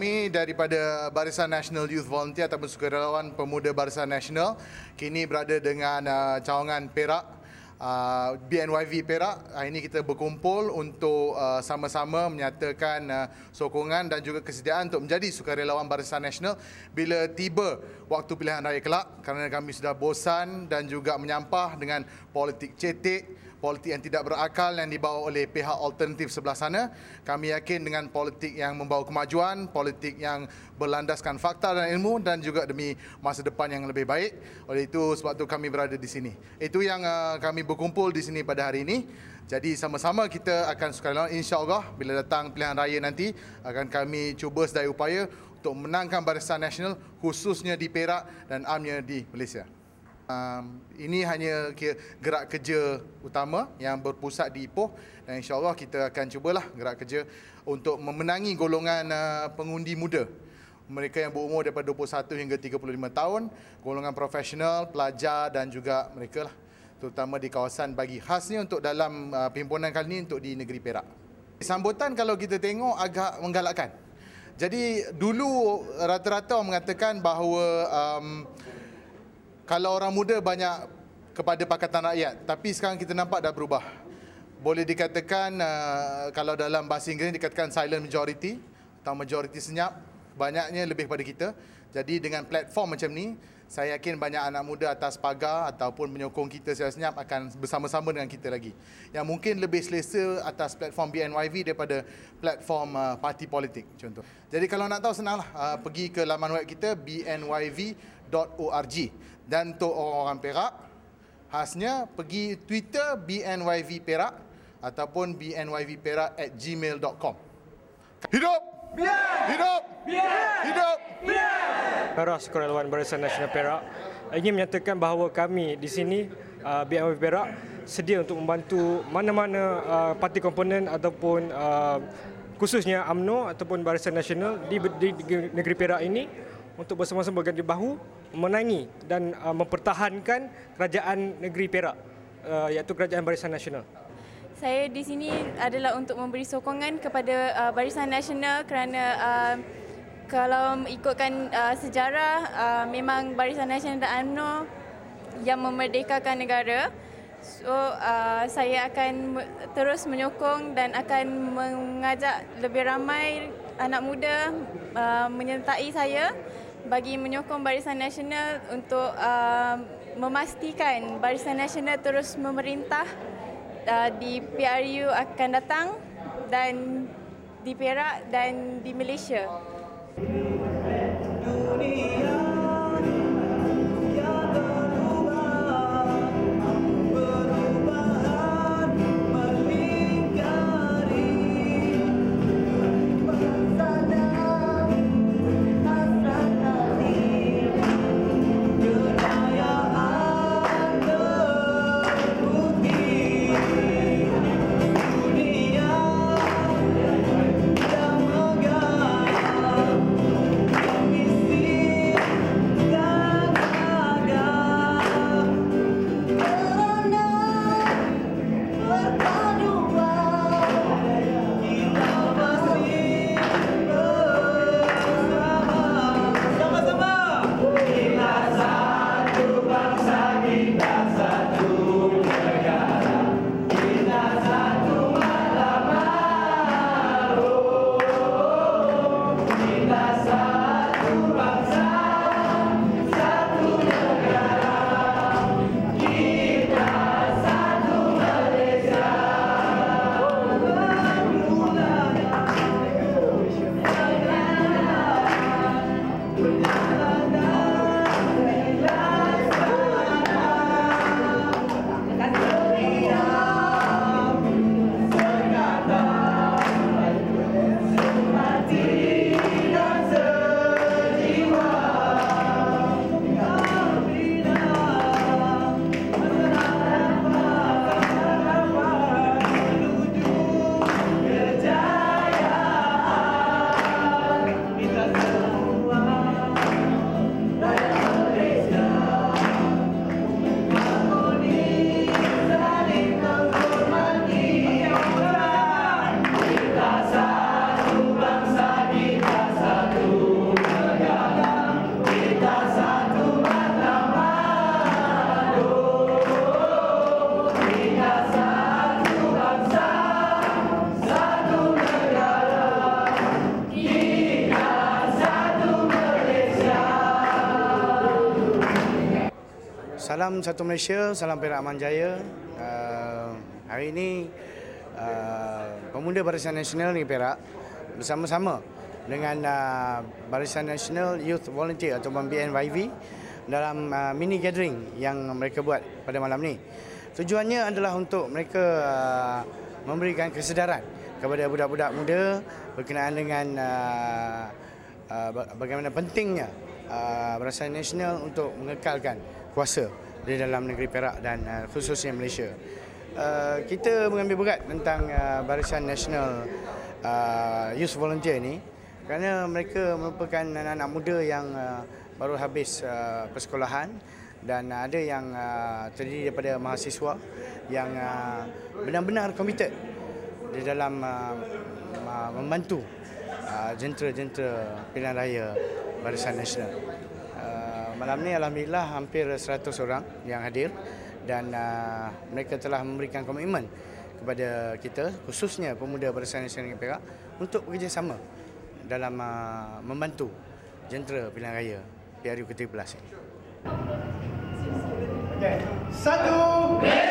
Kami daripada Barisan Nasional Youth Volunteer ataupun Sukarelawan Pemuda Barisan Nasional kini berada dengan cawangan Perak, BNYV Perak. Hari ini kita berkumpul untuk sama-sama menyatakan sokongan dan juga kesediaan untuk menjadi sukarelawan Barisan Nasional bila tiba waktu pilihan raya kelak, kerana kami sudah bosan dan juga menyampah dengan politik cetek, politik yang tidak berakal yang dibawa oleh pihak alternatif sebelah sana. Kami yakin dengan politik yang membawa kemajuan, politik yang berlandaskan fakta dan ilmu dan juga demi masa depan yang lebih baik. Oleh itu sebab itu kami berada di sini. Itu yang kami berkumpul di sini pada hari ini. Jadi sama-sama kita akan sukarelawan, insya-Allah bila datang pilihan raya nanti akan kami cuba sedaya upaya untuk memenangkan Barisan Nasional khususnya di Perak dan amnya di Malaysia. Ini hanya gerak kerja utama yang berpusat di Ipoh dan insya-Allah kita akan cubalah gerak kerja untuk memenangi golongan pengundi muda. Mereka yang berumur daripada 21 hingga 35 tahun, golongan profesional, pelajar dan juga mereka lah, terutama di kawasan bagi khasnya untuk dalam perhimpunan kali ini untuk di negeri Perak. Sambutan kalau kita tengok agak menggalakkan. Jadi dulu rata-rata orang mengatakan bahawa kalau orang muda banyak kepada Pakatan Rakyat, tapi sekarang kita nampak dah berubah. Boleh dikatakan kalau dalam bahasa Inggeris dikatakan silent majority atau majority senyap, banyaknya lebih pada kita. Jadi dengan platform macam ni, saya yakin banyak anak muda atas pagar ataupun menyokong kita secara senyap akan bersama-sama dengan kita lagi. Yang mungkin lebih selesa atas platform BNYV daripada platform parti politik contoh. Jadi kalau nak tahu senanglah, pergi ke laman web kita bnyv.org. Dan untuk orang-orang Perak, khasnya pergi Twitter BNYV Perak ataupun bnyvperak@gmail.com. Hidup! Biar! Hidup! Biar! Hidup! Biar! Arah Sukarelawan Barisan Nasional Perak ingin menyatakan bahawa kami di sini BNYV Perak sedia untuk membantu mana-mana parti komponen ataupun khususnya UMNO ataupun Barisan Nasional di negeri Perak ini untuk bersama-sama berganding bahu memenangi dan mempertahankan kerajaan negeri Perak, iaitu Kerajaan Barisan Nasional. Saya di sini adalah untuk memberi sokongan kepada Barisan Nasional kerana kalau ikutkan sejarah, memang Barisan Nasional dan UMNO yang memerdekakan negara. So, saya akan terus menyokong dan akan mengajak lebih ramai anak muda menyertai saya bagi menyokong Barisan Nasional untuk memastikan Barisan Nasional terus memerintah di PRU akan datang dan di Perak dan di Malaysia. Salam satu Malaysia, salam Perak Aman Jaya. Hari ini Pemuda Barisan Nasional Negeri Perak bersama-sama dengan Barisan Nasional Youth Volunteer atau BNYV dalam mini gathering yang mereka buat pada malam ni. Tujuannya adalah untuk mereka memberikan kesedaran kepada budak-budak muda berkenaan dengan bagaimana pentingnya Barisan Nasional untuk mengekalkan kuasa di dalam negeri Perak dan khususnya Malaysia. Kita mengambil berat tentang Barisan Nasional Youth Volunteer ini kerana mereka merupakan anak-anak muda yang baru habis persekolahan dan ada yang terdiri daripada mahasiswa yang benar-benar komited di dalam membantu jentera-jentera pilihan raya Barisan Nasional. Malam ni alhamdulillah hampir 100 orang yang hadir dan mereka telah memberikan komitmen kepada kita khususnya Pemuda Barisan Nasional Negeri Perak untuk bekerjasama dalam membantu jentera pilihan raya PRU ke-13 ini. Okay. 1